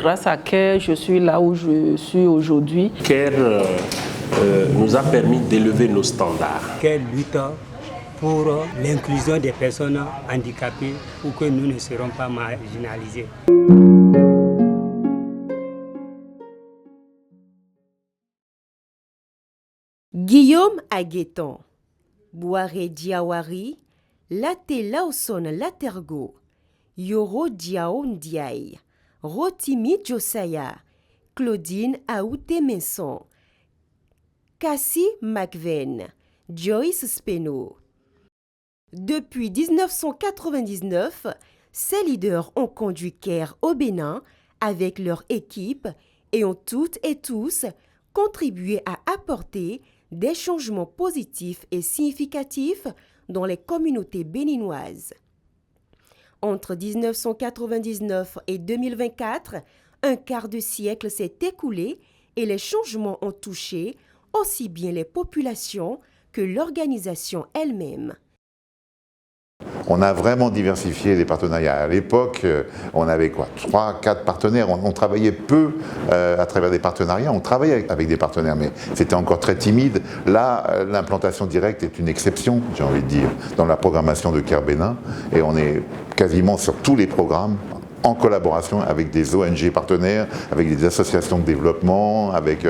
Grâce à CARE, je suis là où je suis aujourd'hui. CARE nous a permis d'élever nos standards. CARE lutte pour l'inclusion des personnes handicapées pour que nous ne serons pas marginalisés. Guillaume Agueton, Boare Diawari, Late Lawson Latergo, Yoro Diao Ndiaye, Rotimi Josaya, Claudine Aoute Messon, Cassie McVeigh, Joyce Speno. Depuis 1999, ces leaders ont conduit CARE au Bénin avec leur équipe et ont toutes et tous contribué à apporter des changements positifs et significatifs dans les communautés béninoises. Entre 1999 et 2024, un quart de siècle s'est écoulé et les changements ont touché aussi bien les populations que l'organisation elle-même. On a vraiment diversifié les partenariats. À l'époque, on avait 3-4 partenaires. On travaillait peu à travers des partenariats. On travaillait avec des partenaires, mais c'était encore très timide. Là, l'implantation directe est une exception, j'ai envie de dire, dans la programmation de CARE Bénin. Et on est quasiment sur tous les programmes en collaboration avec des ONG partenaires, avec des associations de développement, avec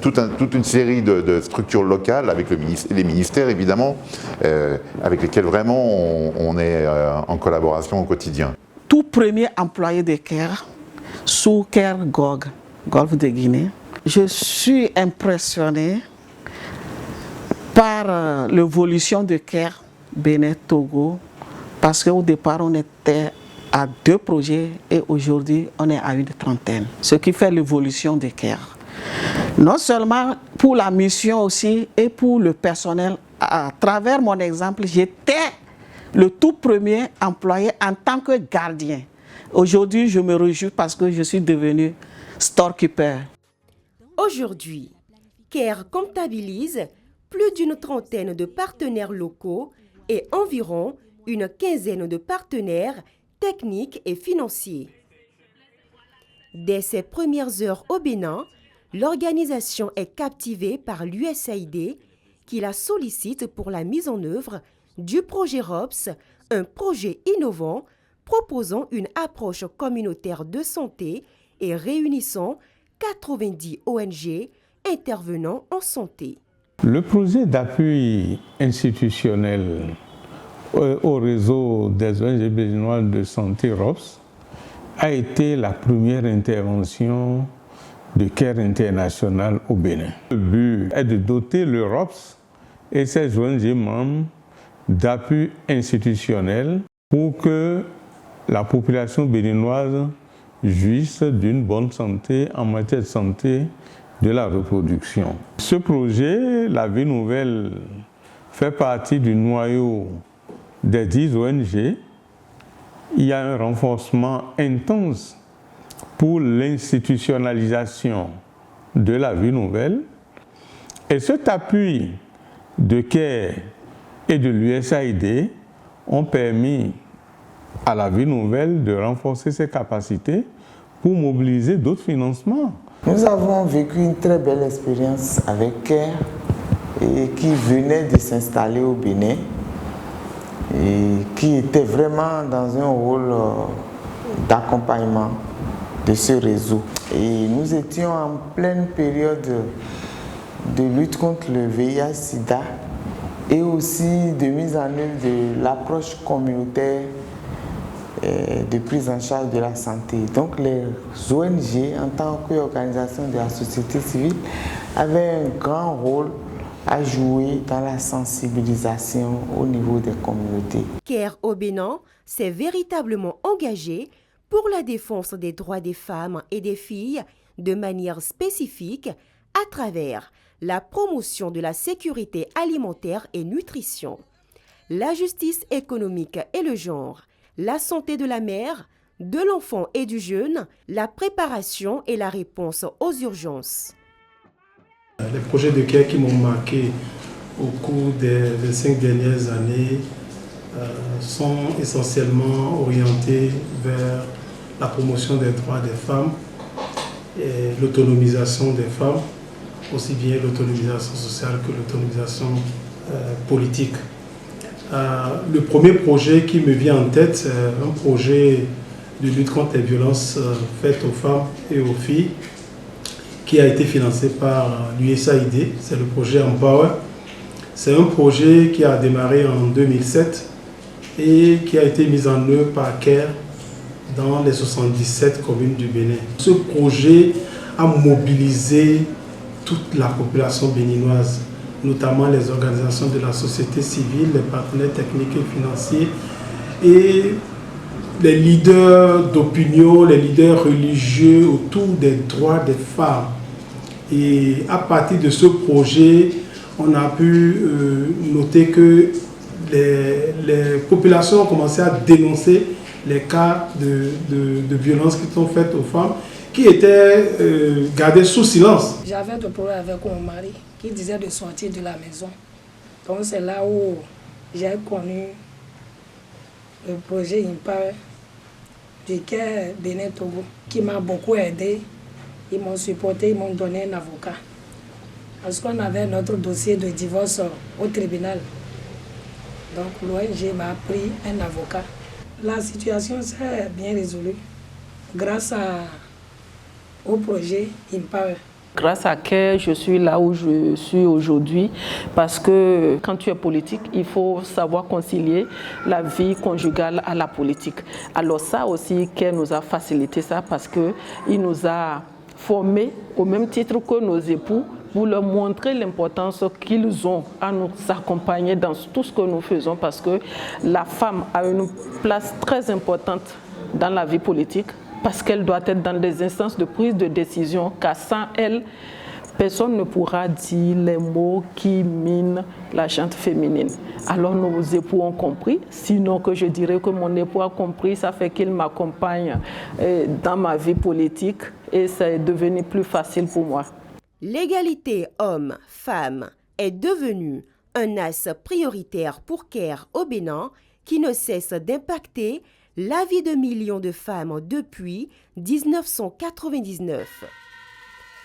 toute une série de structures locales, avec les ministères évidemment, avec lesquels vraiment on est en collaboration au quotidien. Tout premier employé de CARE sous CARE GOG, Golfe de Guinée, je suis impressionné par l'évolution de CARE Bénin-Togo, parce qu'au départ on était à 2 projets et aujourd'hui on est à une trentaine. Ce qui fait l'évolution de CARE. Non seulement pour la mission aussi et pour le personnel. À travers mon exemple, j'étais le tout premier employé en tant que gardien. Aujourd'hui, je me réjouis parce que je suis devenu storekeeper. Aujourd'hui, CARE comptabilise plus d'une trentaine de partenaires locaux et environ une quinzaine de partenaires techniques et financiers. Dès ses premières heures au Bénin, l'organisation est captivée par l'USAID qui la sollicite pour la mise en œuvre du projet ROPS, un projet innovant proposant une approche communautaire de santé et réunissant 90 ONG intervenant en santé. Le projet d'appui institutionnel au réseau des ONG béninoises de santé ROPS a été la première intervention de CARE International au Bénin. Le but est de doter le ROPS et ses ONG membres d'appui institutionnel pour que la population béninoise jouisse d'une bonne santé en matière de santé de la reproduction. Ce projet, la Vie Nouvelle, fait partie du noyau des 10 ONG. Il y a un renforcement intense pour l'institutionnalisation de la Vie Nouvelle. Et cet appui de CARE et de l'USAID ont permis à la Vie Nouvelle de renforcer ses capacités pour mobiliser d'autres financements. Nous avons vécu une très belle expérience avec CARE et qui venait de s'installer au Bénin et qui était vraiment dans un rôle d'accompagnement de ce réseau. Et nous étions en pleine période de lutte contre le VIH-Sida et aussi de mise en œuvre de l'approche communautaire de prise en charge de la santé. Donc les ONG, en tant qu'organisation de la société civile, avaient un grand rôle à jouer dans la sensibilisation au niveau des communautés. CARE au Bénin s'est véritablement engagé pour la défense des droits des femmes et des filles de manière spécifique à travers la promotion de la sécurité alimentaire et nutrition, la justice économique et le genre, la santé de la mère, de l'enfant et du jeune, la préparation et la réponse aux urgences. Les projets de CARE qui m'ont marqué au cours des 5 dernières années sont essentiellement orientés vers la promotion des droits des femmes l'autonomisation des femmes, aussi bien l'autonomisation sociale que l'autonomisation politique. Le premier projet qui me vient en tête, c'est un projet de lutte contre les violences faites aux femmes et aux filles qui a été financé par l'USAID, c'est le projet Empower. C'est un projet qui a démarré en 2007 et qui a été mis en œuvre par CARE dans les 77 communes du Bénin. Ce projet a mobilisé toute la population béninoise, notamment les organisations de la société civile, les partenaires techniques et financiers et les leaders d'opinion, les leaders religieux autour des droits des femmes. Et à partir de ce projet, on a pu noter que les populations ont commencé à dénoncer les cas de violences qui sont faites aux femmes, qui étaient gardées sous silence. J'avais des problèmes avec mon mari qui disait de sortir de la maison. Donc c'est là où j'ai connu le projet Empower du CARE Bénin Togo qui m'a beaucoup aidé. Ils m'ont supporté, ils m'ont donné un avocat. Parce qu'on avait notre dossier de divorce au tribunal. Donc l'ONG m'a pris un avocat. La situation s'est bien résolue grâce au projet Empower. Grâce à CARE, je suis là où je suis aujourd'hui parce que quand tu es politique, il faut savoir concilier la vie conjugale à la politique. Alors ça aussi, CARE nous a facilité ça parce qu'il nous a formés au même titre que nos époux pour leur montrer l'importance qu'ils ont à nous accompagner dans tout ce que nous faisons parce que la femme a une place très importante dans la vie politique. Parce qu'elle doit être dans des instances de prise de décision, car sans elle, personne ne pourra dire les mots qui minent la gente féminine. Alors nos époux ont compris, sinon que je dirais que mon époux a compris, ça fait qu'il m'accompagne dans ma vie politique et ça est devenu plus facile pour moi. L'égalité homme-femme est devenue un axe prioritaire pour CARE au Bénin qui ne cesse d'impacter la vie de millions de femmes depuis 1999.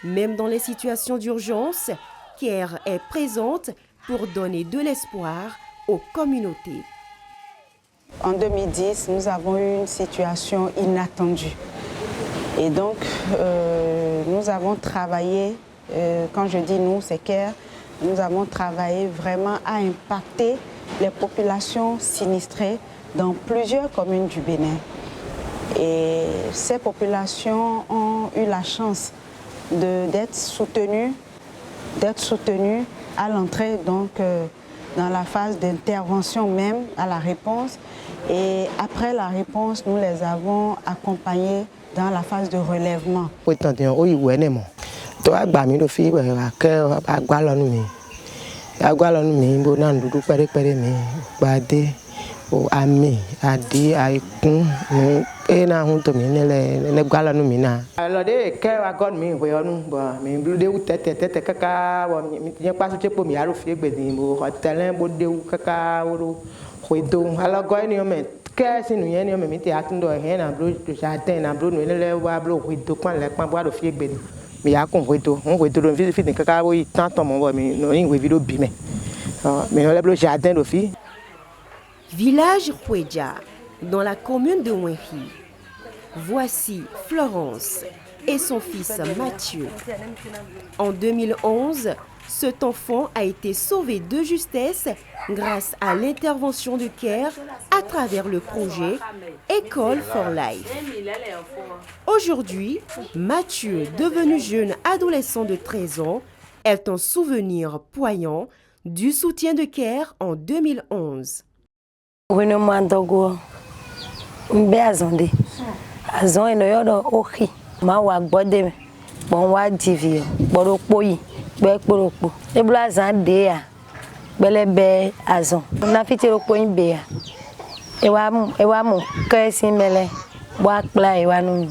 Même dans les situations d'urgence, CARE est présente pour donner de l'espoir aux communautés. En 2010, nous avons eu une situation inattendue. Et donc, nous avons travaillé, quand je dis nous, c'est CARE, nous avons travaillé vraiment à impacter les populations sinistrées dans plusieurs communes du Bénin. Et ces populations ont eu la chance d'être soutenues à l'entrée, donc dans la phase d'intervention même, à la réponse. Et après la réponse, nous les avons accompagnés dans la phase de relèvement. Ami adi aikun ena hunto mi ne gwala nu mi na lo de ke agon mi we onu bo mi blude u tete kaka bo mi je pasu chepo mi aru fi gbedin bo hotel bo de u kaka wo hoido ala go ni o me ke sinu yen ni o me mi ti atundo he na blu to jardin na blu no le wa blu hoido kan le pan bo aru fi gbedin mi ya kun hoido do fi ni kaka wo tan ton mo bo mi no yin we video bi me mi no le blu jardin do fi. Village Hueja, dans la commune de Wenhi. Voici Florence et son fils Mathieu. En 2011, cet enfant a été sauvé de justesse grâce à l'intervention de CARE à travers le projet École for Life. Aujourd'hui, Mathieu, devenu jeune adolescent de 13 ans, est un souvenir poignant du soutien de CARE en 2011. Wene mandogo mbe azonde azon eno yodo ohi ma wa gbode me bon wa divio gboropo yi gbe gboropo e bla azan de ya belebe azon na fiti ropo yin be ya e wa mu ke sin mele wa kla e wa nu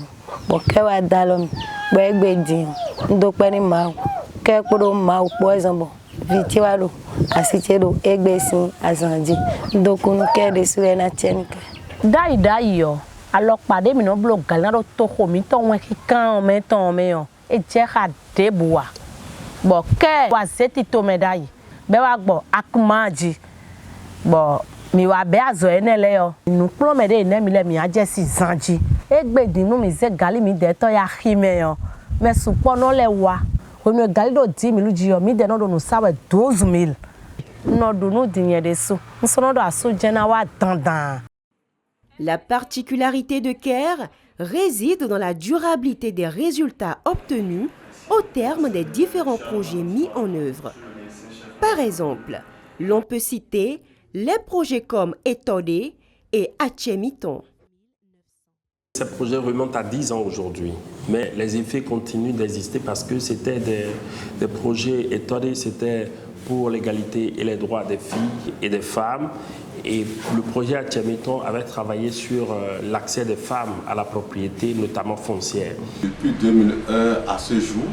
bo ke wa dalom gbe gbe din ndo pe ni ma ke kporo ma po ezonbo viti wa lo asitero egbesin azanji dokunu ke de sure na chenike dai yo Alors pas de mino blog galero to homi to wen ki kan me ton me yon e je ha de boa bo ke wa zeti to medai be wa gbo akmaji bo mi wa be azo enele yo nu pro me de ne mi le mi aje si zanji e gbedi nu mi ze gali mi de to ya hime yo me supo no le wa onu gali do 10,000 luji yo mi de no do nu sawe 12,000 no do nu dinye de so nso no do aso jena wa dandan. La particularité de CARE réside dans la durabilité des résultats obtenus au terme des différents projets mis en œuvre. Par exemple, l'on peut citer les projets comme Etode et Achemiton. Ces projets remontent à 10 ans aujourd'hui, mais les effets continuent d'exister parce que c'était des projets Etode, c'était pour l'égalité et les droits des filles et des femmes. Et le projet Achemiton avait travaillé sur l'accès des femmes à la propriété, notamment foncière. Depuis 2001 à ce jour,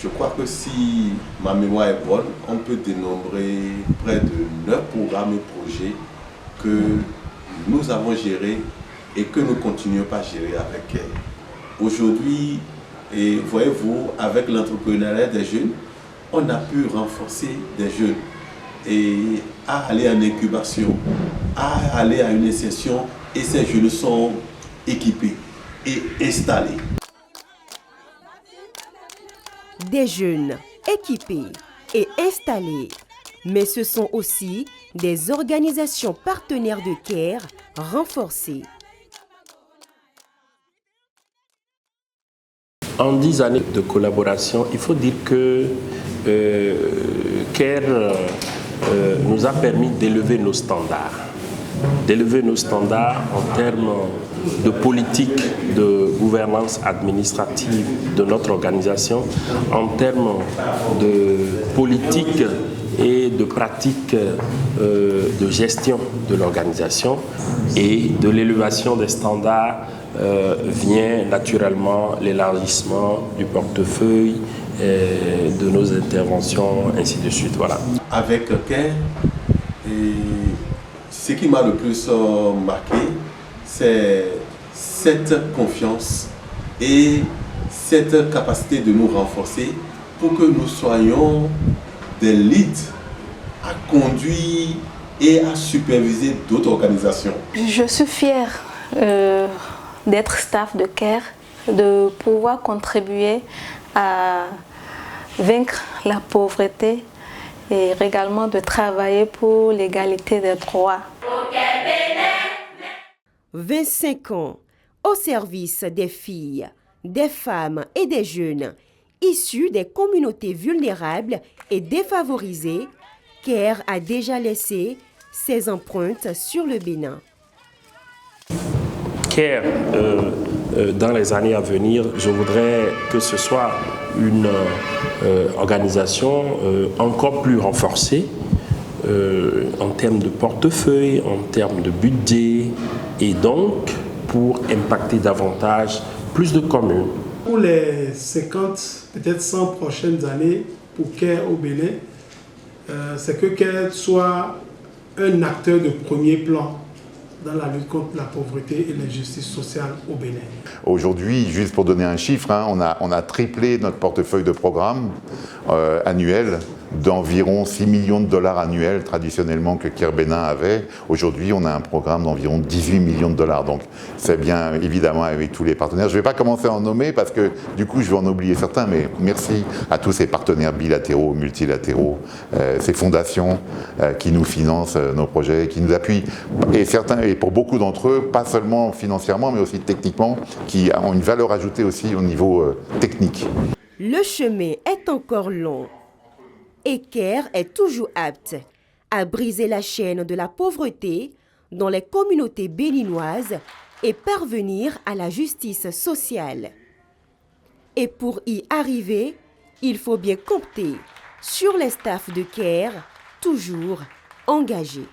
je crois que si ma mémoire est bonne, on peut dénombrer près de 9 programmes et projets que nous avons gérés et que nous continuons à gérer avec elle. Aujourd'hui, voyez-vous, avec l'entrepreneuriat des jeunes, on a pu renforcer des jeunes et à aller en incubation, à aller à une insertion, et ces jeunes sont équipés et installés. Des jeunes équipés et installés, mais ce sont aussi des organisations partenaires de CARE renforcées. En 10 années de collaboration, il faut dire que CARE nous a permis d'élever nos standards. D'élever nos standards en termes de politique de gouvernance administrative de notre organisation, en termes de politique et de pratique de gestion de l'organisation, et de l'élévation des standards vient naturellement l'élargissement du portefeuille, de nos interventions, ainsi de suite. Voilà. Avec CARE, ce qui m'a le plus marqué, c'est cette confiance et cette capacité de nous renforcer pour que nous soyons des leads à conduire et à superviser d'autres organisations. Je suis fière d'être staff de CARE, de pouvoir contribuer à vaincre la pauvreté et également de travailler pour l'égalité des droits. 25 ans au service des filles, des femmes et des jeunes issus des communautés vulnérables et défavorisées, CARE a déjà laissé ses empreintes sur le Bénin. CARE, dans les années à venir, je voudrais que ce soit une organisation encore plus renforcée en termes de portefeuille, en termes de budget, et donc pour impacter davantage plus de communes. Pour les 50, peut-être 100 prochaines années pour CARE au Bénin, c'est que CARE soit un acteur de premier plan dans la lutte contre la pauvreté et l'injustice sociale au Bénin. Aujourd'hui, juste pour donner un chiffre, on a triplé notre portefeuille de programmes annuel d'environ 6 millions de dollars annuels traditionnellement que CARE Bénin avait. Aujourd'hui, on a un programme d'environ 18 millions de dollars. Donc, c'est bien évidemment avec tous les partenaires. Je ne vais pas commencer à en nommer parce que du coup, je vais en oublier certains, mais merci à tous ces partenaires bilatéraux, multilatéraux, ces fondations qui nous financent nos projets, qui nous appuient. Et certains, et pour beaucoup d'entre eux, pas seulement financièrement, mais aussi techniquement, qui ont une valeur ajoutée aussi au niveau technique. Le chemin est encore long. Et CARE est toujours apte à briser la chaîne de la pauvreté dans les communautés béninoises et parvenir à la justice sociale. Et pour y arriver, il faut bien compter sur les staffs de CARE toujours engagés.